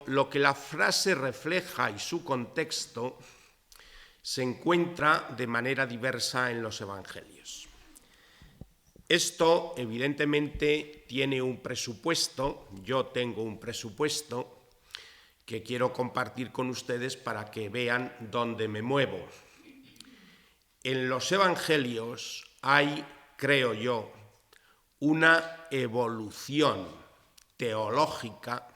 lo que la frase refleja y su contexto se encuentra de manera diversa en los evangelios. Esto, evidentemente, tiene un presupuesto, yo tengo un presupuesto que quiero compartir con ustedes para que vean dónde me muevo. En los evangelios hay, creo yo, una evolución teológica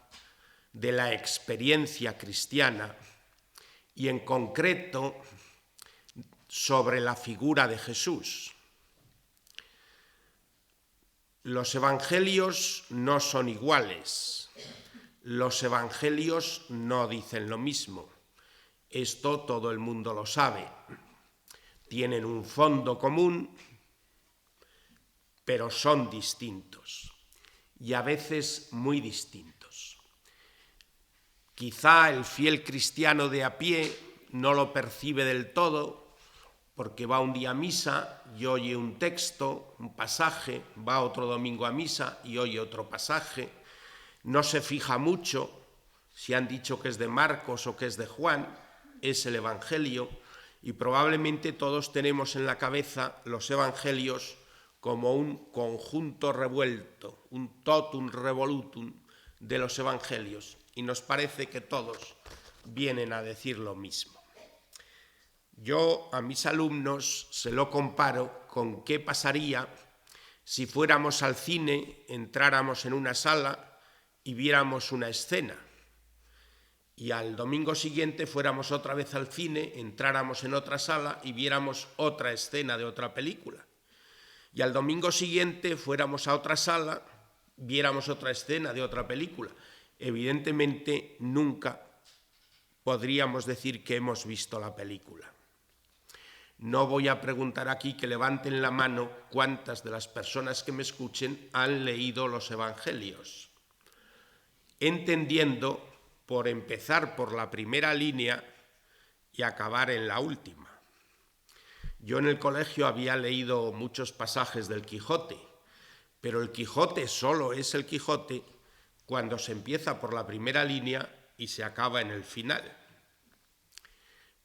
de la experiencia cristiana y en concreto sobre la figura de Jesús. Los evangelios no son iguales, los evangelios no dicen lo mismo, esto todo el mundo lo sabe. Tienen un fondo común, pero son distintos y a veces muy distintos. Quizá el fiel cristiano de a pie no lo percibe del todo porque va un día a misa y oye un texto, un pasaje, va otro domingo a misa y oye otro pasaje, no se fija mucho si han dicho que es de Marcos o que es de Juan, es el Evangelio, y probablemente todos tenemos en la cabeza los Evangelios como un conjunto revuelto, un totum revolutum de los Evangelios, y nos parece que todos vienen a decir lo mismo. Yo a mis alumnos se lo comparo con qué pasaría si fuéramos al cine, entráramos en una sala y viéramos una escena, y al domingo siguiente fuéramos otra vez al cine, entráramos en otra sala y viéramos otra escena de otra película, y al domingo siguiente fuéramos a otra sala, viéramos otra escena de otra película. Evidentemente nunca podríamos decir que hemos visto la película. No voy a preguntar aquí, que levanten la mano cuántas de las personas que me escuchen han leído los evangelios, entendiendo por empezar por la primera línea y acabar en la última. Yo en el colegio había leído muchos pasajes del Quijote, pero el Quijote solo es el Quijote cuando se empieza por la primera línea y se acaba en el final.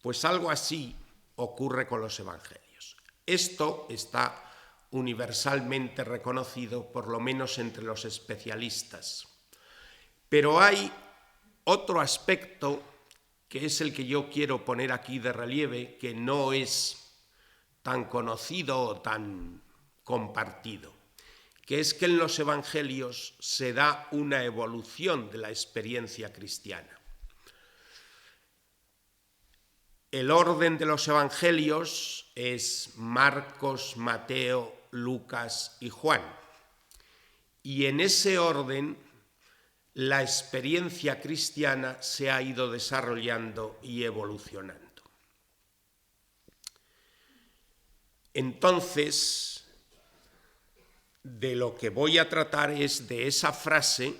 Pues algo así ocurre con los evangelios. Esto está universalmente reconocido, por lo menos entre los especialistas. Pero hay otro aspecto que es el que yo quiero poner aquí de relieve, que no es tan conocido o tan compartido, que es que en los evangelios se da una evolución de la experiencia cristiana. El orden de los evangelios es Marcos, Mateo, Lucas y Juan. Y en ese orden la experiencia cristiana se ha ido desarrollando y evolucionando. Entonces, de lo que voy a tratar es de esa frase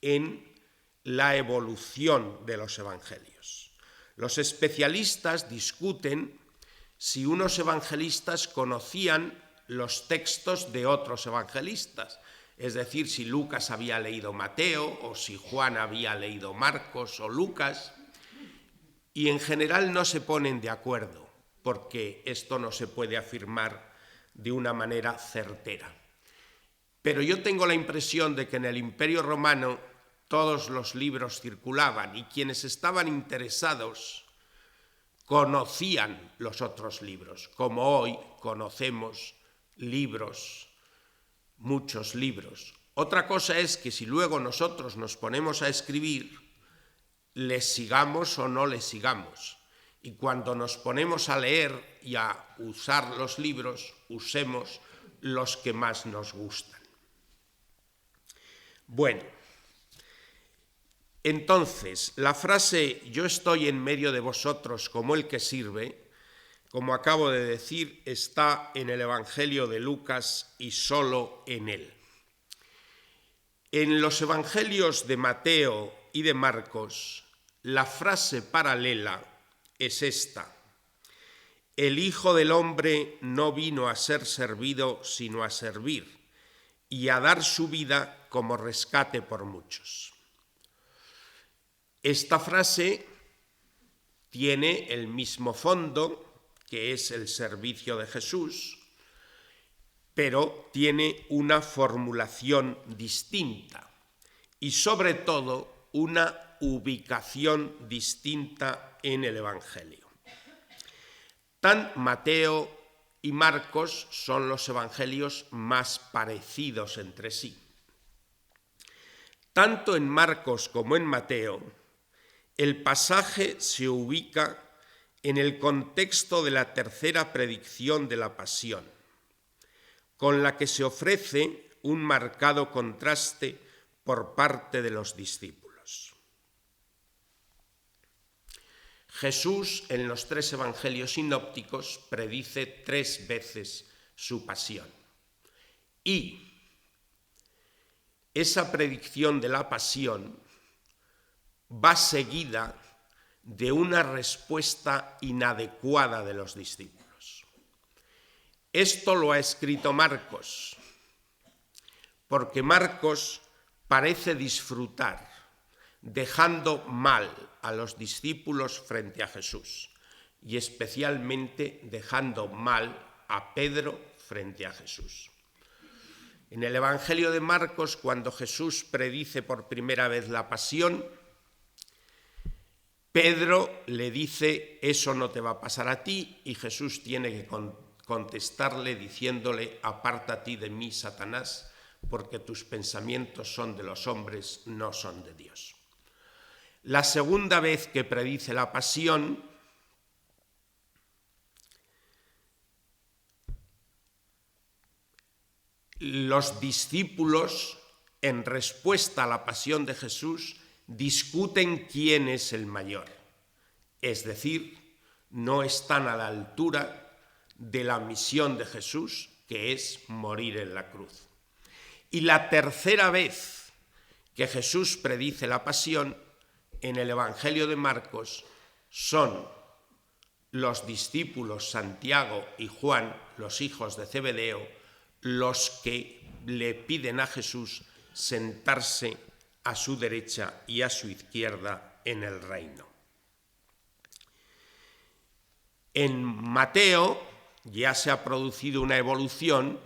en la evolución de los evangelios. Los especialistas discuten si unos evangelistas conocían los textos de otros evangelistas, es decir, si Lucas había leído Mateo o si Juan había leído Marcos o Lucas, y en general no se ponen de acuerdo, porque esto no se puede afirmar de una manera certera. Pero yo tengo la impresión de que en el Imperio Romano todos los libros circulaban y quienes estaban interesados conocían los otros libros, como hoy conocemos libros, muchos libros. Otra cosa es que si luego nosotros nos ponemos a escribir, les sigamos o no les sigamos. Y cuando nos ponemos a leer y a usar los libros, usemos los que más nos gustan. Bueno, entonces, la frase "yo estoy en medio de vosotros como el que sirve", como acabo de decir, está en el Evangelio de Lucas y solo en él. En los Evangelios de Mateo y de Marcos, la frase paralela es esta: el Hijo del Hombre no vino a ser servido, sino a servir, y a dar su vida como rescate por muchos. Esta frase tiene el mismo fondo, que es el servicio de Jesús, pero tiene una formulación distinta y sobre todo una ubicación distinta en el Evangelio. Tan Mateo y Marcos son los evangelios más parecidos entre sí. Tanto en Marcos como en Mateo, el pasaje se ubica en el contexto de la tercera predicción de la Pasión, con la que se ofrece un marcado contraste por parte de los discípulos. Jesús, en los 3 evangelios sinópticos, predice 3 veces su pasión. Y esa predicción de la pasión va seguida de una respuesta inadecuada de los discípulos. Esto lo ha escrito Marcos, porque Marcos parece disfrutar dejando mal a los discípulos frente a Jesús y especialmente dejando mal a Pedro frente a Jesús. En el Evangelio de Marcos, cuando Jesús predice por primera vez la pasión, Pedro le dice: eso no te va a pasar a ti, y Jesús tiene que contestarle diciéndole: apártate de mí, Satanás, porque tus pensamientos son de los hombres, no son de Dios. La segunda vez que predice la pasión, los discípulos, en respuesta a la pasión de Jesús, discuten quién es el mayor. Es decir, no están a la altura de la misión de Jesús, que es morir en la cruz. Y la tercera vez que Jesús predice la pasión, en el Evangelio de Marcos, son los discípulos Santiago y Juan, los hijos de Zebedeo, los que le piden a Jesús sentarse a su derecha y a su izquierda en el reino. En Mateo ya se ha producido una evolución.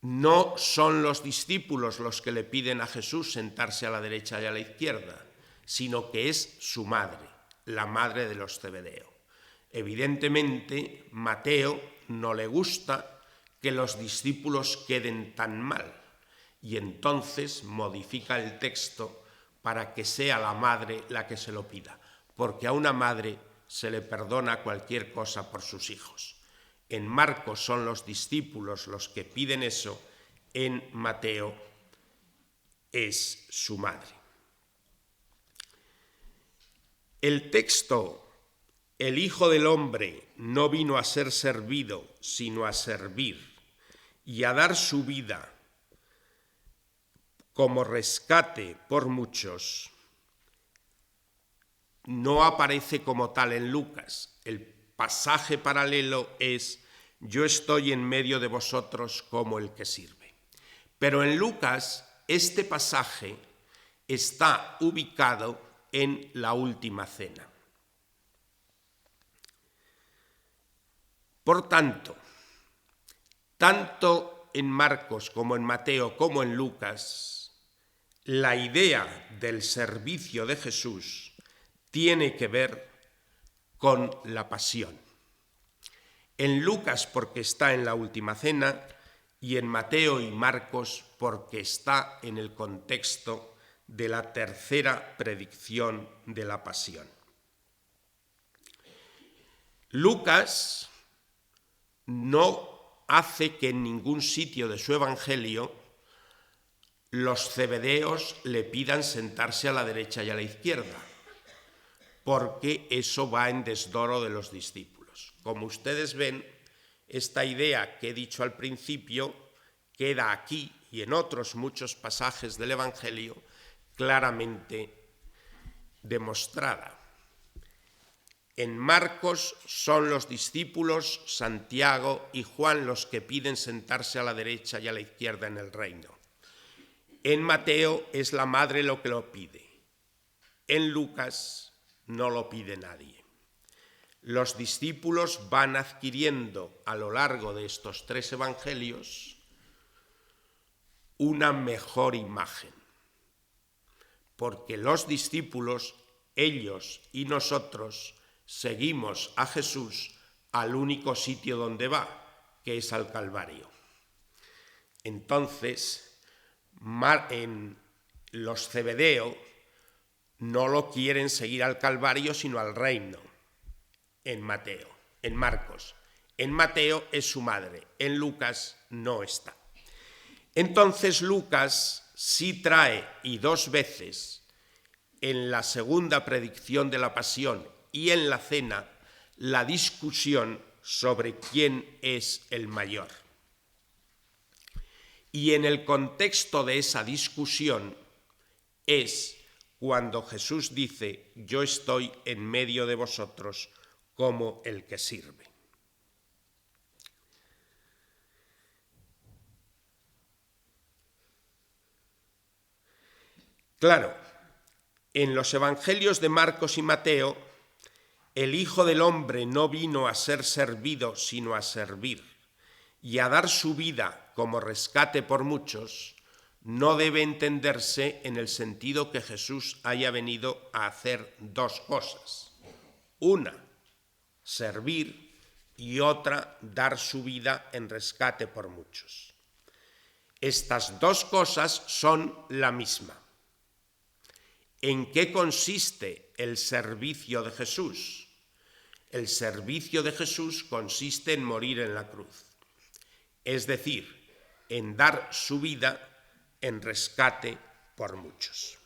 No son los discípulos los que le piden a Jesús sentarse a la derecha y a la izquierda, sino que es su madre, la madre de los Zebedeo. Evidentemente, Mateo no le gusta que los discípulos queden tan mal, y entonces modifica el texto para que sea la madre la que se lo pida, porque a una madre se le perdona cualquier cosa por sus hijos. En Marcos son los discípulos los que piden eso, en Mateo es su madre. El texto: el Hijo del Hombre no vino a ser servido, sino a servir y a dar su vida como rescate por muchos, no aparece como tal en Lucas. El pasaje paralelo es: yo estoy en medio de vosotros como el que sirve. Pero en Lucas este pasaje está ubicado en la última cena. Por tanto en Marcos como en Mateo como en Lucas, la idea del servicio de Jesús tiene que ver con la pasión. En Lucas porque está en la última cena, y en Mateo y Marcos porque está en el contexto de la tercera predicción de la pasión. Lucas no hace que en ningún sitio de su evangelio los zebedeos le pidan sentarse a la derecha y a la izquierda, porque eso va en desdoro de los discípulos. Como ustedes ven, esta idea que he dicho al principio queda aquí y en otros muchos pasajes del Evangelio claramente demostrada. En Marcos son los discípulos Santiago y Juan los que piden sentarse a la derecha y a la izquierda en el reino. En Mateo es la madre lo que lo pide. En Lucas no lo pide nadie. Los discípulos van adquiriendo a lo largo de estos 3 evangelios una mejor imagen, porque los discípulos, ellos y nosotros, seguimos a Jesús al único sitio donde va, que es al Calvario. Entonces, en los Zebedeo no lo quieren seguir al Calvario, sino al reino, en Marcos. En Mateo es su madre, en Lucas no está. Entonces Lucas sí trae, y 2 veces, en la segunda predicción de la Pasión y en la cena, la discusión sobre quién es el mayor. Y en el contexto de esa discusión es cuando Jesús dice: yo estoy en medio de vosotros como el que sirve. Claro, en los evangelios de Marcos y Mateo, el Hijo del Hombre no vino a ser servido, sino a servir, y a dar su vida como rescate por muchos, no debe entenderse en el sentido que Jesús haya venido a hacer 2 cosas. Una, servir, y otra, dar su vida en rescate por muchos. Estas 2 cosas son la misma. ¿En qué consiste el servicio de Jesús? El servicio de Jesús consiste en morir en la cruz, es decir, en dar su vida en rescate por muchos.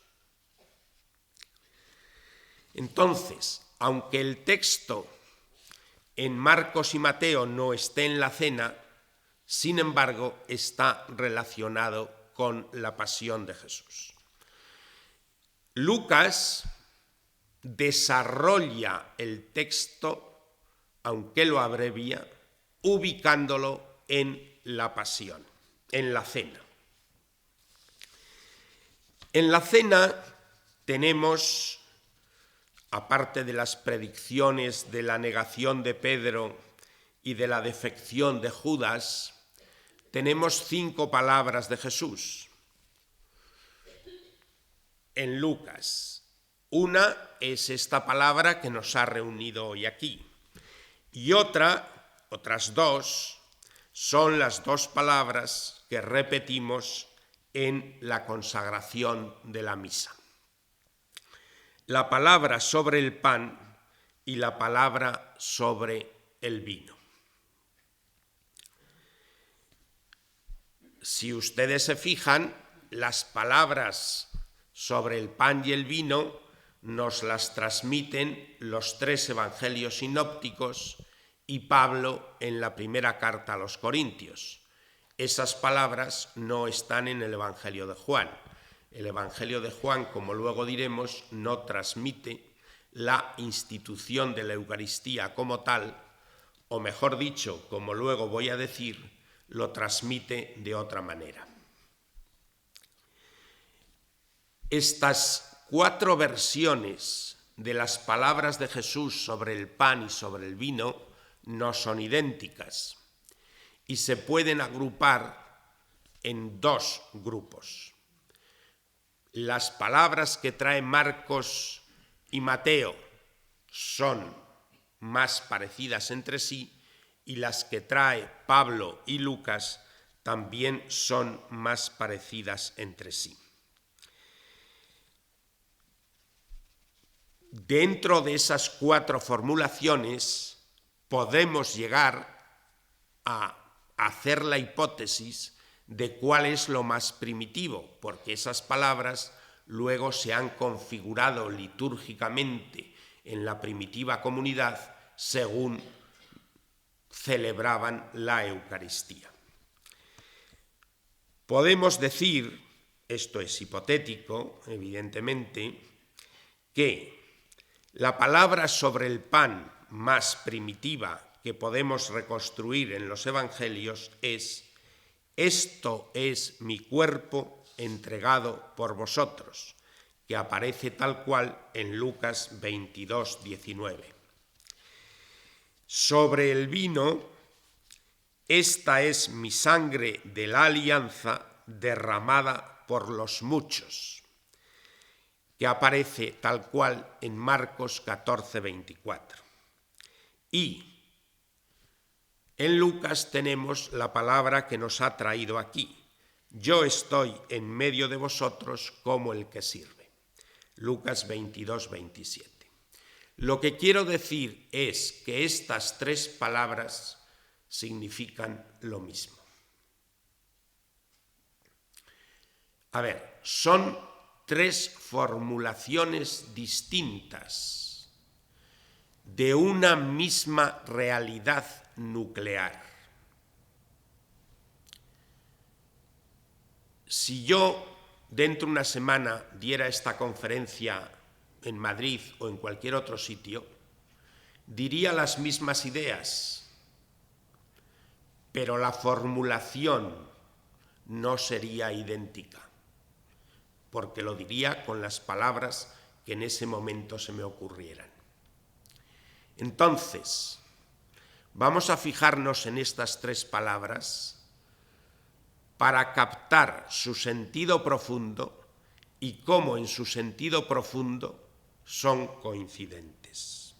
Entonces, aunque el texto en Marcos y Mateo no esté en la cena, sin embargo, está relacionado con la pasión de Jesús. Lucas desarrolla el texto, aunque lo abrevia, ubicándolo en la pasión, en la cena. En la cena tenemos, aparte de las predicciones de la negación de Pedro y de la defección de Judas, tenemos 5 palabras de Jesús. En Lucas, una es esta palabra que nos ha reunido hoy aquí, y otras 2 son las 2 palabras que repetimos en la consagración de la misa. La palabra sobre el pan y la palabra sobre el vino. Si ustedes se fijan, las palabras sobre el pan y el vino nos las transmiten los 3 evangelios sinópticos y Pablo en la primera carta a los Corintios. Esas palabras no están en el Evangelio de Juan. El Evangelio de Juan, como luego diremos, no transmite la institución de la Eucaristía como tal, o mejor dicho, como luego voy a decir, lo transmite de otra manera. Estas 4 versiones de las palabras de Jesús sobre el pan y sobre el vino no son idénticas y se pueden agrupar en 2 grupos. Las palabras que traen Marcos y Mateo son más parecidas entre sí y las que trae Pablo y Lucas también son más parecidas entre sí. Dentro de esas 4 formulaciones podemos llegar a hacer la hipótesis de cuál es lo más primitivo, porque esas palabras luego se han configurado litúrgicamente en la primitiva comunidad según celebraban la Eucaristía. Podemos decir, esto es hipotético, evidentemente, que la palabra sobre el pan más primitiva que podemos reconstruir en los evangelios es: esto es mi cuerpo entregado por vosotros, que aparece tal cual en Lucas 22, 19. Sobre el vino, esta es mi sangre de la alianza derramada por los muchos, que aparece tal cual en Marcos 14, 24. Y en Lucas tenemos la palabra que nos ha traído aquí: yo estoy en medio de vosotros como el que sirve. Lucas 22, 27. Lo que quiero decir es que estas tres palabras significan lo mismo. A ver, son tres formulaciones distintas de una misma realidad nuclear. Si yo dentro de una semana diera esta conferencia en Madrid o en cualquier otro sitio, diría las mismas ideas, pero la formulación no sería idéntica, porque lo diría con las palabras que en ese momento se me ocurrieran. Entonces, vamos a fijarnos en estas tres palabras para captar su sentido profundo y cómo en su sentido profundo son coincidentes.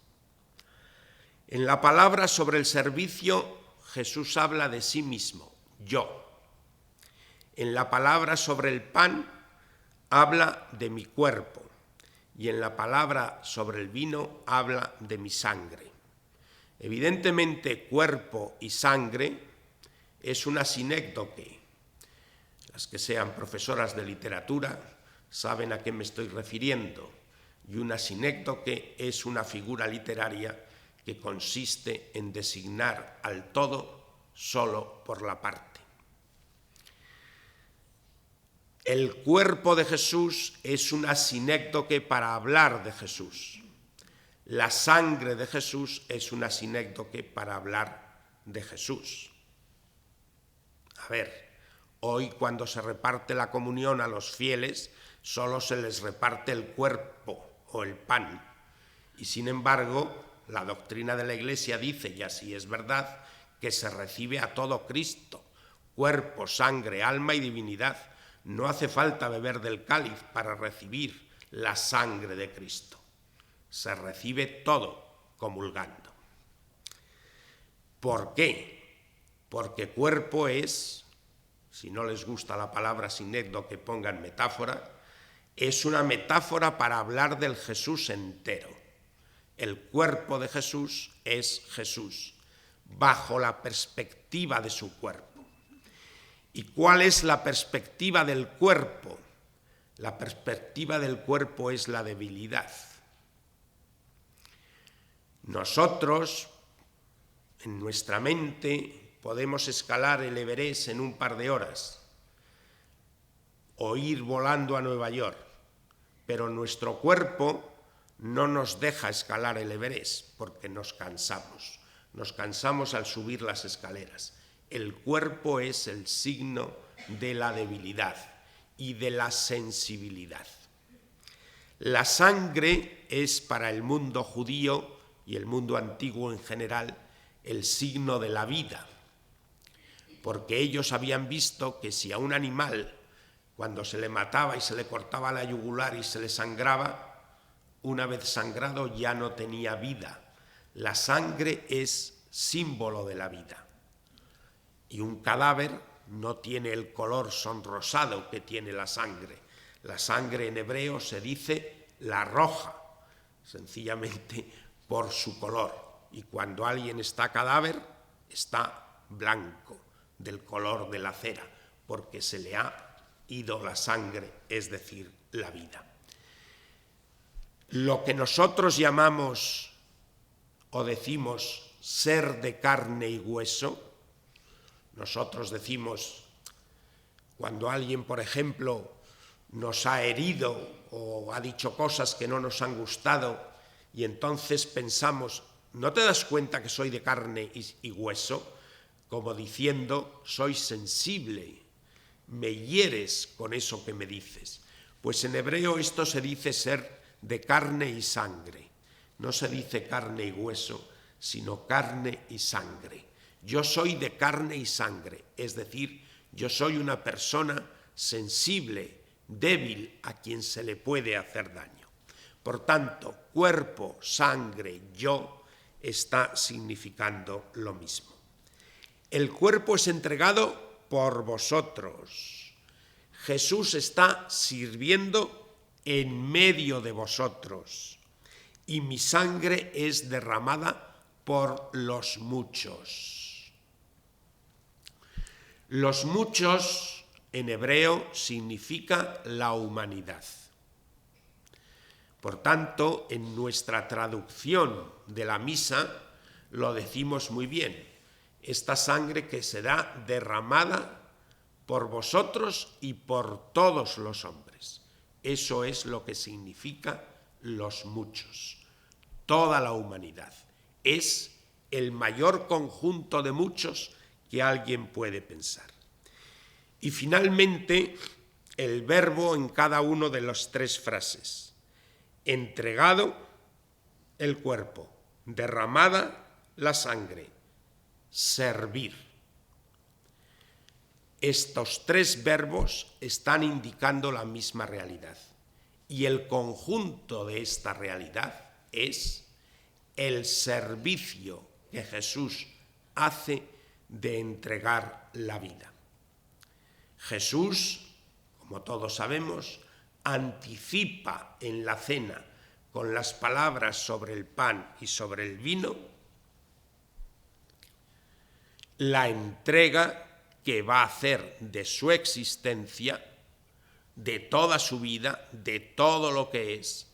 En la palabra sobre el servicio, Jesús habla de sí mismo, yo. En la palabra sobre el pan, habla de mi cuerpo. Y en la palabra sobre el vino, habla de mi sangre. Evidentemente, cuerpo y sangre es una sinécdoque. Las que sean profesoras de literatura saben a qué me estoy refiriendo. Y una sinécdoque es una figura literaria que consiste en designar al todo solo por la parte. El cuerpo de Jesús es una sinécdoque para hablar de Jesús. La sangre de Jesús es una sinécdoque para hablar de Jesús. A ver, hoy cuando se reparte la comunión a los fieles, solo se les reparte el cuerpo o el pan. Y sin embargo, la doctrina de la Iglesia dice, y así es verdad, que se recibe a todo Cristo, cuerpo, sangre, alma y divinidad. No hace falta beber del cáliz para recibir la sangre de Cristo. Se recibe todo comulgando. ¿Por qué? Porque cuerpo es, si no les gusta la palabra sinécdoque, pongan metáfora, es una metáfora para hablar del Jesús entero. El cuerpo de Jesús es Jesús, bajo la perspectiva de su cuerpo. ¿Y cuál es la perspectiva del cuerpo? La perspectiva del cuerpo es la debilidad. Nosotros, en nuestra mente, podemos escalar el Everest en un par de horas o ir volando a Nueva York, pero nuestro cuerpo no nos deja escalar el Everest porque nos cansamos. Nos cansamos al subir las escaleras. El cuerpo es el signo de la debilidad y de la sensibilidad. La sangre es para el mundo judío y el mundo antiguo en general el signo de la vida, porque ellos habían visto que si a un animal, cuando se le mataba y se le cortaba la yugular y se le sangraba, una vez sangrado ya no tenía vida. La sangre es símbolo de la vida. Y un cadáver no tiene el color sonrosado que tiene la sangre. La sangre en hebreo se dice la roja, sencillamente por su color. Y cuando alguien está cadáver, está blanco, del color de la cera, porque se le ha ido la sangre, es decir, la vida. Lo que nosotros llamamos o decimos ser de carne y hueso, nosotros decimos, cuando alguien, por ejemplo, nos ha herido o ha dicho cosas que no nos han gustado y entonces pensamos, ¿no te das cuenta que soy de carne y hueso? Como diciendo, soy sensible, me hieres con eso que me dices. Pues en hebreo esto se dice ser de carne y sangre. No se dice carne y hueso, sino carne y sangre. Yo soy de carne y sangre, es decir, yo soy una persona sensible, débil, a quien se le puede hacer daño. Por tanto, cuerpo, sangre, yo, está significando lo mismo. El cuerpo es entregado por vosotros. Jesús está sirviendo en medio de vosotros, y mi sangre es derramada por los muchos. Los muchos en hebreo significa la humanidad. Por tanto, en nuestra traducción de la misa lo decimos muy bien. Esta sangre que será derramada por vosotros y por todos los hombres. Eso es lo que significa los muchos. Toda la humanidad. Es el mayor conjunto de muchos que alguien puede pensar. Y finalmente, el verbo en cada una de las tres frases. Entregado el cuerpo, derramada la sangre, servir. Estos tres verbos están indicando la misma realidad. Y el conjunto de esta realidad es el servicio que Jesús hace de entregar la vida. Jesús, como todos sabemos, anticipa en la cena con las palabras sobre el pan y sobre el vino la entrega que va a hacer de su existencia, de toda su vida, de todo lo que es,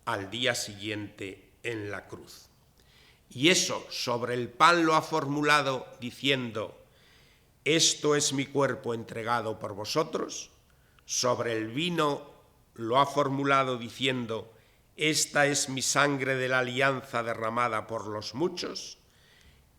al día siguiente en la cruz. Y eso sobre el pan lo ha formulado diciendo: esto es mi cuerpo entregado por vosotros. Sobre el vino lo ha formulado diciendo: esta es mi sangre de la alianza derramada por los muchos.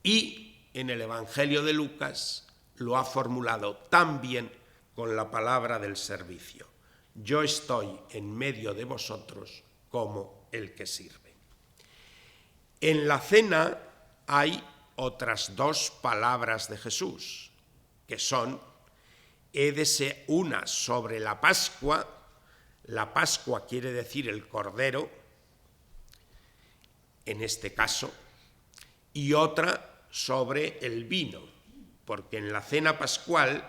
Y en el Evangelio de Lucas lo ha formulado también con la palabra del servicio: yo estoy en medio de vosotros como el que sirve. En la cena hay otras dos palabras de Jesús, que son una sobre la Pascua quiere decir el Cordero, en este caso, y otra sobre el vino, porque en la cena pascual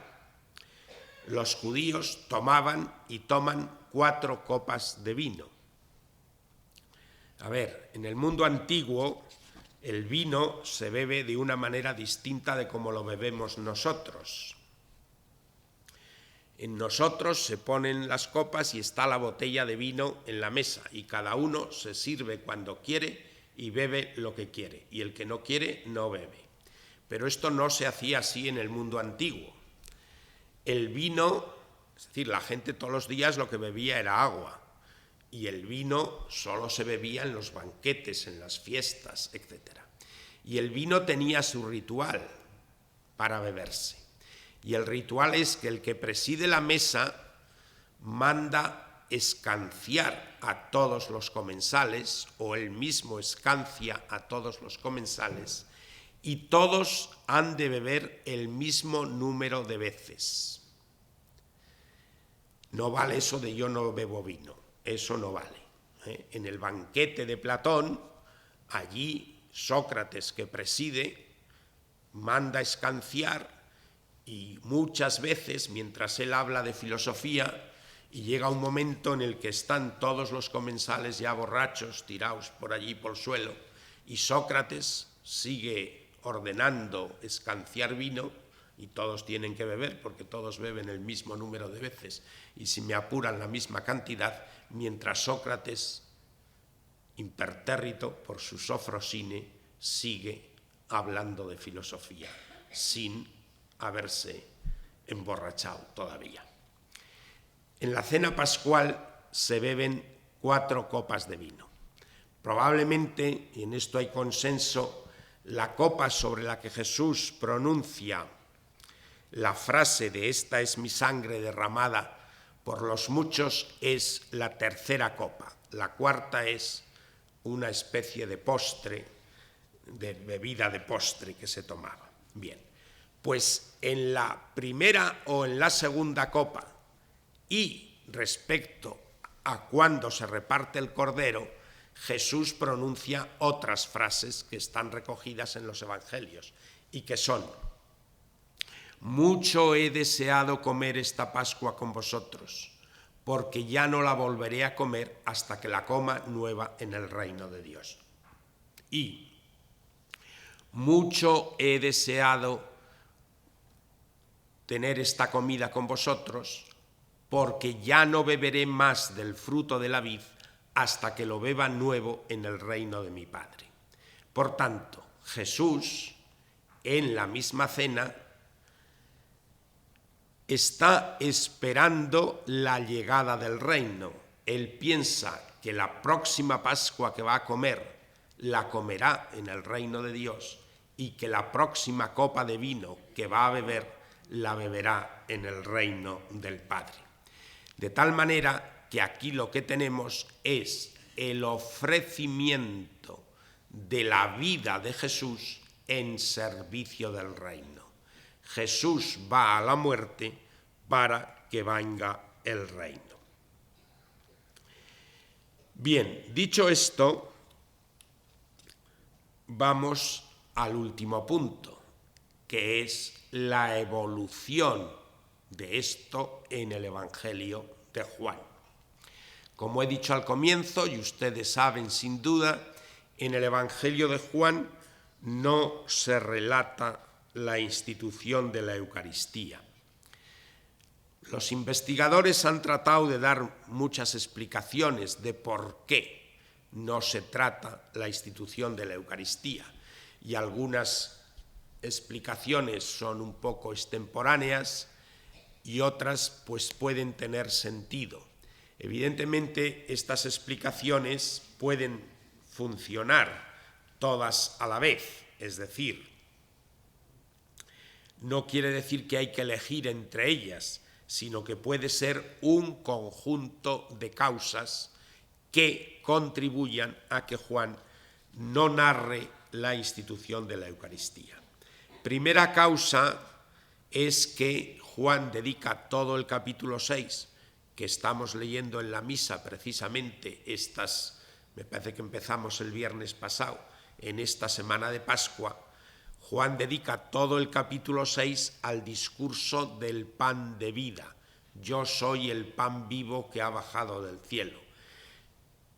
los judíos tomaban y toman 4 copas de vino. A ver, en el mundo antiguo el vino se bebe de una manera distinta de como lo bebemos nosotros. En nosotros se ponen las copas y está la botella de vino en la mesa y cada uno se sirve cuando quiere y bebe lo que quiere, y el que no quiere no bebe. Pero esto no se hacía así en el mundo antiguo. El vino, es decir, la gente todos los días lo que bebía era agua, y el vino solo se bebía en los banquetes, en las fiestas, etc. Y el vino tenía su ritual para beberse. Y el ritual es que el que preside la mesa manda escanciar a todos los comensales, o él mismo escancia a todos los comensales, y todos han de beber el mismo número de veces. No vale eso de yo no bebo vino, eso no vale. En el banquete de Platón, allí Sócrates, que preside, manda escanciar, y muchas veces, mientras él habla de filosofía, y llega un momento en el que están todos los comensales ya borrachos, tirados por allí por el suelo, y Sócrates sigue ordenando escanciar vino, y todos tienen que beber, porque todos beben el mismo número de veces, y si me apuran la misma cantidad, mientras Sócrates, impertérrito por su sofrosine, sigue hablando de filosofía, sin haberse emborrachado todavía. En la cena pascual se beben 4 copas de vino. Probablemente, y en esto hay consenso, la copa sobre la que Jesús pronuncia la frase de esta es mi sangre derramada por los muchos es la tercera copa. La cuarta es una especie de postre, de bebida de postre que se tomaba. Bien, pues en la primera o en la segunda copa y respecto a cuando se reparte el cordero, Jesús pronuncia otras frases que están recogidas en los evangelios y que son: mucho he deseado comer esta Pascua con vosotros, porque ya no la volveré a comer hasta que la coma nueva en el reino de Dios. Y mucho he deseado tener esta comida con vosotros, porque ya no beberé más del fruto de la vid hasta que lo beba nuevo en el reino de mi Padre. Por tanto, Jesús, en la misma cena, está esperando la llegada del reino. Él piensa que la próxima Pascua que va a comer la comerá en el reino de Dios y que la próxima copa de vino que va a beber la beberá en el reino del Padre. De tal manera que aquí lo que tenemos es el ofrecimiento de la vida de Jesús en servicio del reino. Jesús va a la muerte para que venga el reino. Bien, dicho esto, vamos al último punto, que es la evolución de esto en el Evangelio de Juan. Como he dicho al comienzo, y ustedes saben sin duda, en el Evangelio de Juan no se relata la institución de la Eucaristía. Los investigadores han tratado de dar muchas explicaciones de por qué no se trata la institución de la Eucaristía, y algunas explicaciones son un poco extemporáneas y otras pues pueden tener sentido. Evidentemente, estas explicaciones pueden funcionar todas a la vez, es decir, no quiere decir que hay que elegir entre ellas, sino que puede ser un conjunto de causas que contribuyan a que Juan no narre la institución de la Eucaristía. Primera causa es que Juan dedica todo el capítulo 6, que estamos leyendo en la misa precisamente me parece que empezamos el viernes pasado, en esta semana de Pascua. Juan dedica todo el capítulo 6 al discurso del pan de vida. Yo soy el pan vivo que ha bajado del cielo,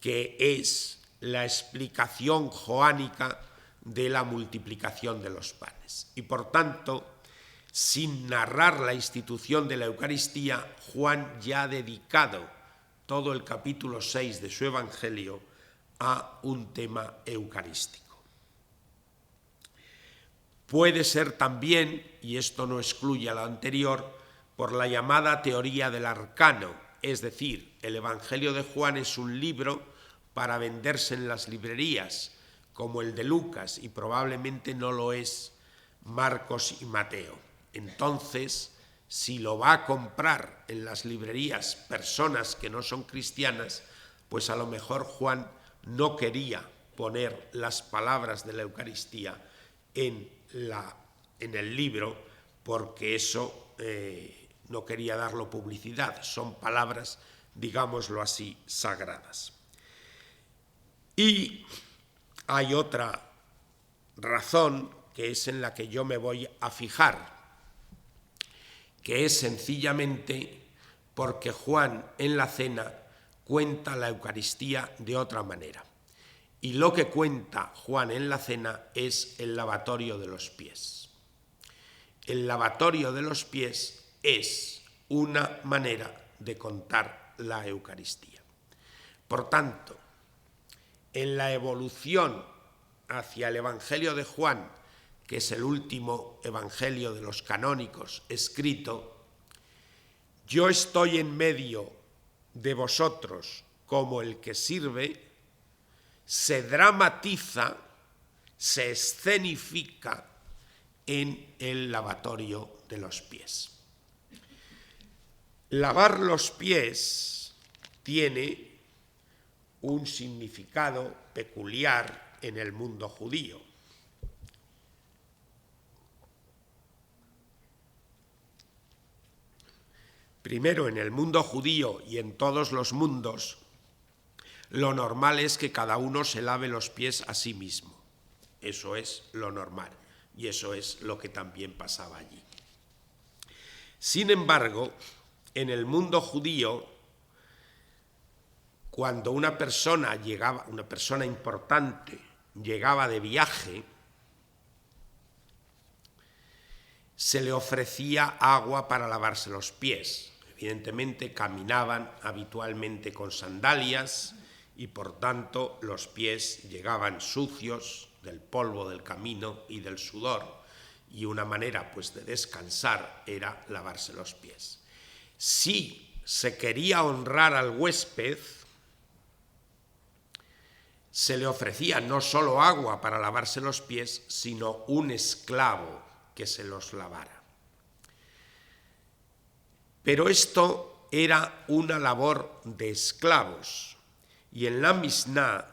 que es la explicación joánica de la multiplicación de los panes. Y por tanto, sin narrar la institución de la Eucaristía, Juan ya ha dedicado todo el capítulo 6 de su Evangelio a un tema eucarístico. Puede ser también, y esto no excluye a lo anterior, por la llamada teoría del arcano, es decir, el Evangelio de Juan es un libro para venderse en las librerías, como el de Lucas, y probablemente no lo es Marcos y Mateo. Entonces, si lo va a comprar en las librerías personas que no son cristianas, pues a lo mejor Juan no quería poner las palabras de la Eucaristía en el libro, porque eso no quería darlo publicidad. Son palabras, digámoslo así, sagradas. Y hay otra razón que es en la que yo me voy a fijar, que es sencillamente porque Juan en la cena cuenta la Eucaristía de otra manera. Y lo que cuenta Juan en la cena es el lavatorio de los pies. El lavatorio de los pies es una manera de contar la Eucaristía. Por tanto, en la evolución hacia el Evangelio de Juan, que es el último evangelio de los canónicos escrito, yo estoy en medio de vosotros como el que sirve, se dramatiza, se escenifica en el lavatorio de los pies. Lavar los pies tiene un significado peculiar en el mundo judío. Primero, en el mundo judío y en todos los mundos, lo normal es que cada uno se lave los pies a sí mismo. Eso es lo normal y eso es lo que también pasaba allí. Sin embargo, en el mundo judío, cuando una persona importante llegaba de viaje, se le ofrecía agua para lavarse los pies. Evidentemente caminaban habitualmente con sandalias y por tanto los pies llegaban sucios del polvo del camino y del sudor, y una manera pues de descansar era lavarse los pies. Si se quería honrar al huésped, se le ofrecía no solo agua para lavarse los pies, sino un esclavo que se los lavara. Pero esto era una labor de esclavos, y en la Misná,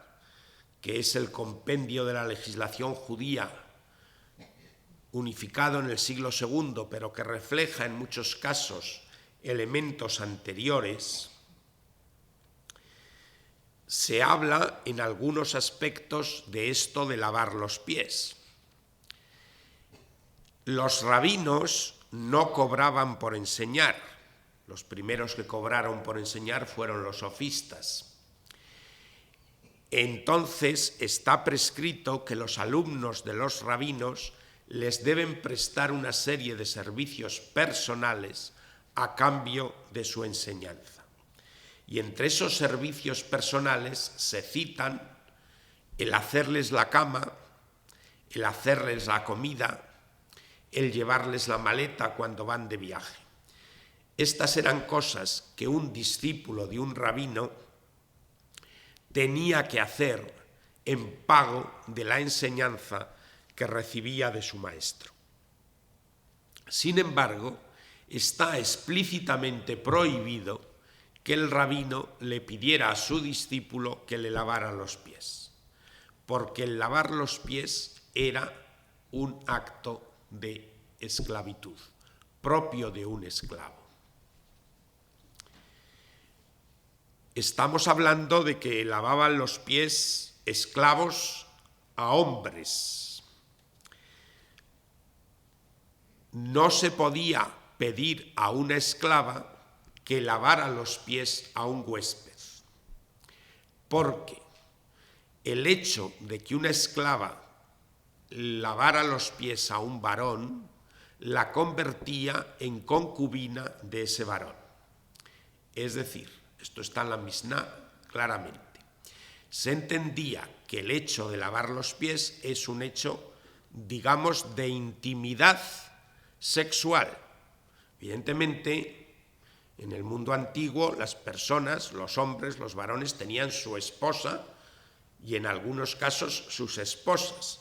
que es el compendio de la legislación judía unificado en el siglo II, pero que refleja en muchos casos elementos anteriores, se habla en algunos aspectos de esto de lavar los pies. Los rabinos no cobraban por enseñar. Los primeros que cobraron por enseñar fueron los sofistas. Entonces está prescrito que los alumnos de los rabinos les deben prestar una serie de servicios personales a cambio de su enseñanza. Y entre esos servicios personales se citan el hacerles la cama, el hacerles la comida, el llevarles la maleta cuando van de viaje. Estas eran cosas que un discípulo de un rabino tenía que hacer en pago de la enseñanza que recibía de su maestro. Sin embargo, está explícitamente prohibido que el rabino le pidiera a su discípulo que le lavara los pies, porque el lavar los pies era un acto de esclavitud, propio de un esclavo. Estamos hablando de que lavaban los pies esclavos a hombres. No se podía pedir a una esclava que lavara los pies a un huésped, porque el hecho de que una esclava lavara los pies a un varón la convertía en concubina de ese varón. Es decir, esto está en la Misná claramente, se entendía que el hecho de lavar los pies es un hecho, digamos, de intimidad sexual. Evidentemente, en el mundo antiguo las personas, los hombres, los varones, tenían su esposa y en algunos casos sus esposas,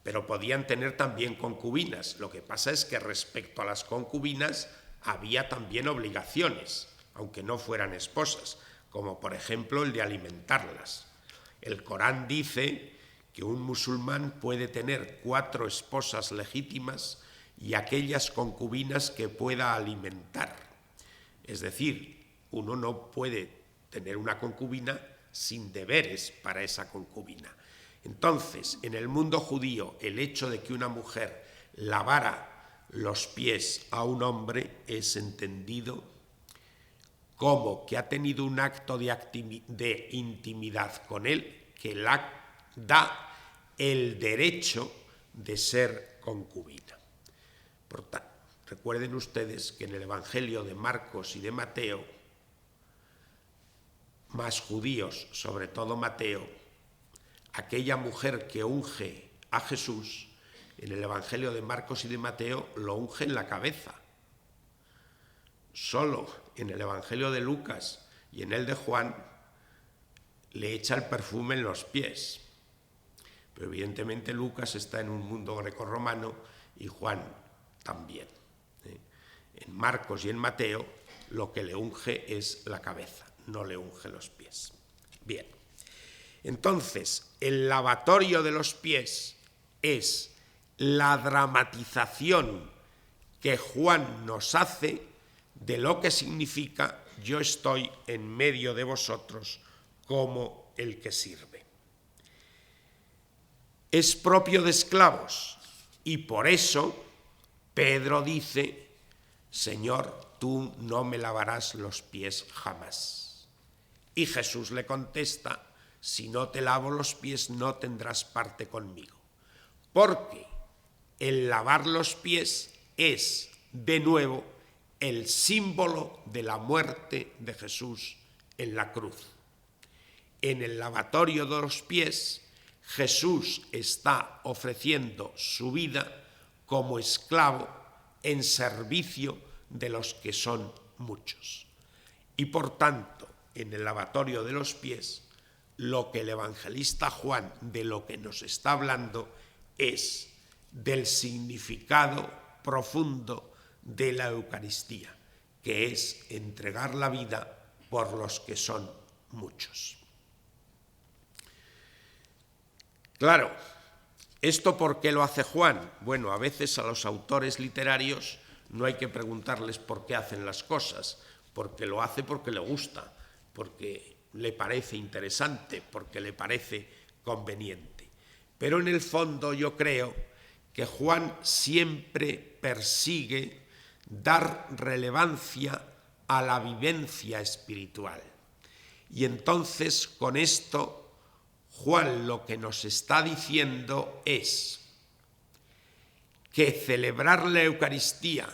pero podían tener también concubinas. Lo que pasa es que respecto a las concubinas había también obligaciones, aunque no fueran esposas, como por ejemplo el de alimentarlas. El Corán dice que un musulmán puede tener 4 esposas legítimas y aquellas concubinas que pueda alimentar. Es decir, uno no puede tener una concubina sin deberes para esa concubina. Entonces, en el mundo judío, el hecho de que una mujer lavara los pies a un hombre es entendido como que ha tenido un acto de intimidad con él que le da el derecho de ser concubina. Por tanto, recuerden ustedes que en el Evangelio de Marcos y de Mateo, más judíos, sobre todo Mateo, aquella mujer que unge a Jesús, en el Evangelio de Marcos y de Mateo lo unge en la cabeza. Solo en el Evangelio de Lucas y en el de Juan le echa el perfume en los pies. Pero evidentemente Lucas está en un mundo grecorromano y Juan también. En Marcos y en Mateo lo que le unge es la cabeza, no le unge los pies. Bien, entonces el lavatorio de los pies es la dramatización que Juan nos hace de lo que significa yo estoy en medio de vosotros como el que sirve. Es propio de esclavos y por eso Pedro dice, Señor, tú no me lavarás los pies jamás. Y Jesús le contesta, si no te lavo los pies no tendrás parte conmigo. Porque el lavar los pies es, de nuevo, el símbolo de la muerte de Jesús en la cruz. En el lavatorio de los pies, Jesús está ofreciendo su vida como esclavo en servicio de los que son muchos. Y por tanto, en el lavatorio de los pies, lo que el evangelista Juan de lo que nos está hablando es del significado profundo de la Eucaristía, que es entregar la vida por los que son muchos. Claro, ¿esto por qué lo hace Juan? Bueno, a veces a los autores literarios no hay que preguntarles por qué hacen las cosas, porque lo hace porque le gusta, porque le parece interesante, porque le parece conveniente. Pero en el fondo yo creo que Juan siempre persigue dar relevancia a la vivencia espiritual. Y entonces con esto Juan lo que nos está diciendo es que celebrar la Eucaristía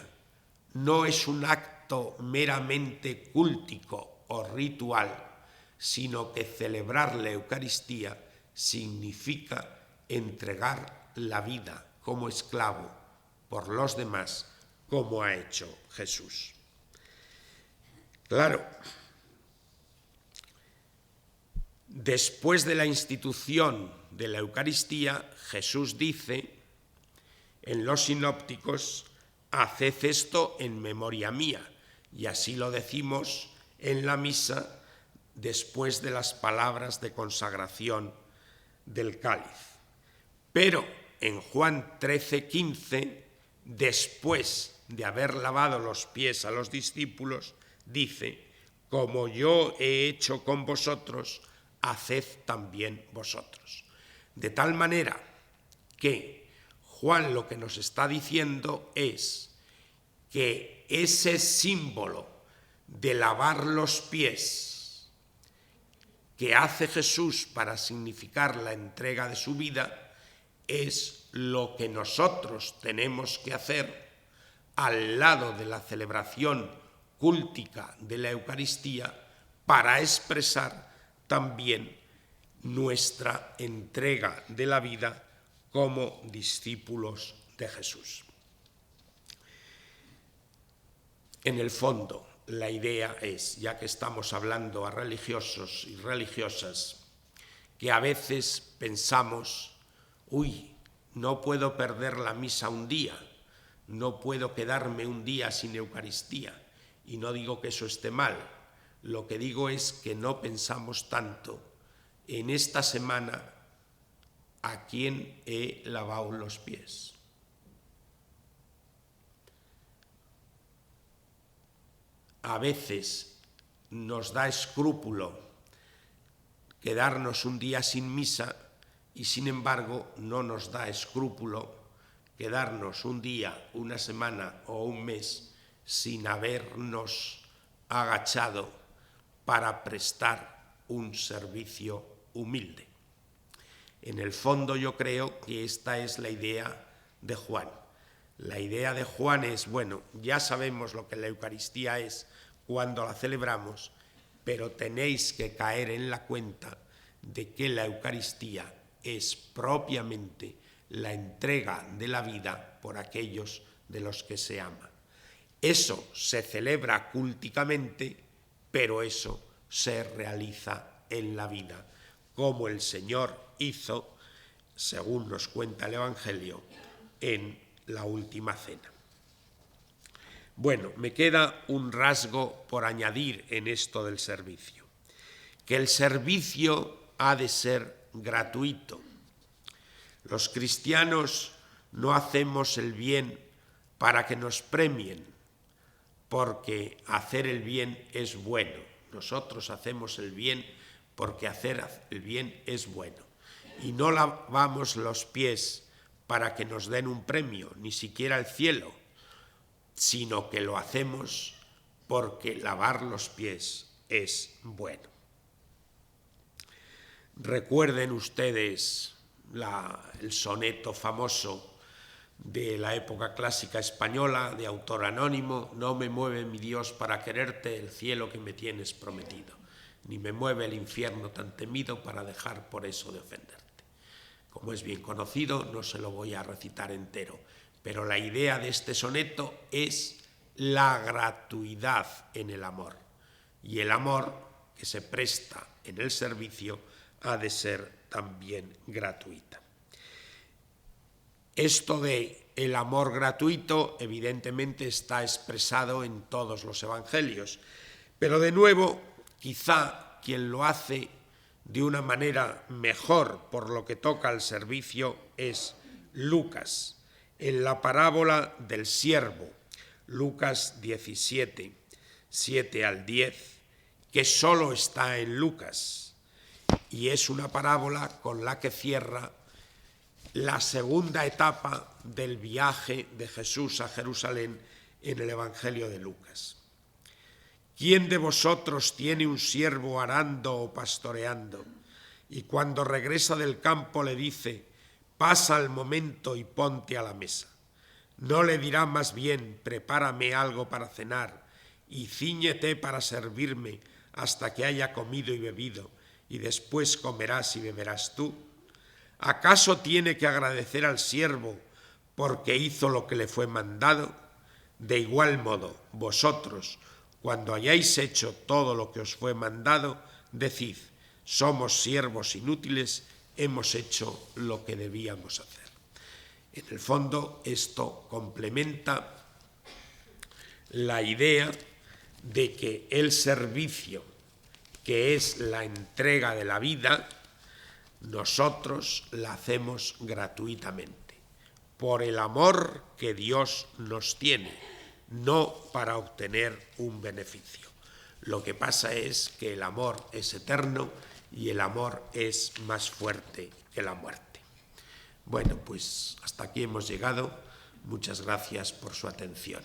no es un acto meramente cúltico o ritual, sino que celebrar la Eucaristía significa entregar la vida como esclavo por los demás, como ha hecho Jesús. Claro, después de la institución de la Eucaristía, Jesús dice en los sinópticos, haced esto en memoria mía, y así lo decimos en la misa después de las palabras de consagración del cáliz. Pero en Juan 13:15, después de haber lavado los pies a los discípulos, dice, como yo he hecho con vosotros, haced también vosotros. De tal manera que Juan lo que nos está diciendo es que ese símbolo de lavar los pies que hace Jesús para significar la entrega de su vida es lo que nosotros tenemos que hacer al lado de la celebración cúltica de la Eucaristía para expresar también nuestra entrega de la vida como discípulos de Jesús. En el fondo, la idea es, ya que estamos hablando a religiosos y religiosas, que a veces pensamos, no puedo perder la misa un día, no puedo quedarme un día sin Eucaristía, y no digo que eso esté mal, lo que digo es que no pensamos tanto en esta semana a quién he lavado los pies. A veces nos da escrúpulo quedarnos un día sin misa y sin embargo no nos da escrúpulo quedarnos un día, una semana o un mes sin habernos agachado para prestar un servicio humilde. En el fondo yo creo que esta es la idea de Juan. La idea de Juan es, ya sabemos lo que la Eucaristía es cuando la celebramos, pero tenéis que caer en la cuenta de que la Eucaristía es propiamente la entrega de la vida por aquellos de los que se ama. Eso se celebra cúlticamente, pero eso se realiza en la vida, como el Señor hizo, según nos cuenta el Evangelio, en la última cena. Bueno, me queda un rasgo por añadir en esto del servicio, que el servicio ha de ser gratuito. Los cristianos no hacemos el bien para que nos premien, porque hacer el bien es bueno. Nosotros hacemos el bien porque hacer el bien es bueno. Y no lavamos los pies para que nos den un premio, ni siquiera el cielo, sino que lo hacemos porque lavar los pies es bueno. Recuerden ustedes el soneto famoso de la época clásica española, de autor anónimo: no me mueve mi Dios para quererte el cielo que me tienes prometido, ni me mueve el infierno tan temido para dejar por eso de ofenderte. Como es bien conocido, no se lo voy a recitar entero, pero la idea de este soneto es la gratuidad en el amor, y el amor que se presta en el servicio ha de ser también gratuita. Esto de el amor gratuito evidentemente está expresado en todos los evangelios, pero de nuevo, quizá quien lo hace de una manera mejor por lo que toca al servicio es Lucas, en la parábola del siervo, Lucas 17, 7 al 10, que solo está en Lucas, y es una parábola con la que cierra la segunda etapa del viaje de Jesús a Jerusalén en el Evangelio de Lucas. ¿Quién de vosotros tiene un siervo arando o pastoreando, y cuando regresa del campo le dice: pasa el momento y ponte a la mesa? ¿No le dirá más bien: prepárame algo para cenar y cíñete para servirme hasta que haya comido y bebido, y después comerás y beberás tú? ¿Acaso tiene que agradecer al siervo porque hizo lo que le fue mandado? De igual modo, vosotros, cuando hayáis hecho todo lo que os fue mandado, decid: somos siervos inútiles, hemos hecho lo que debíamos hacer. En el fondo, esto complementa la idea de que el servicio, que es la entrega de la vida, nosotros la hacemos gratuitamente, por el amor que Dios nos tiene, no para obtener un beneficio. Lo que pasa es que el amor es eterno y el amor es más fuerte que la muerte. Bueno, pues hasta aquí hemos llegado. Muchas gracias por su atención.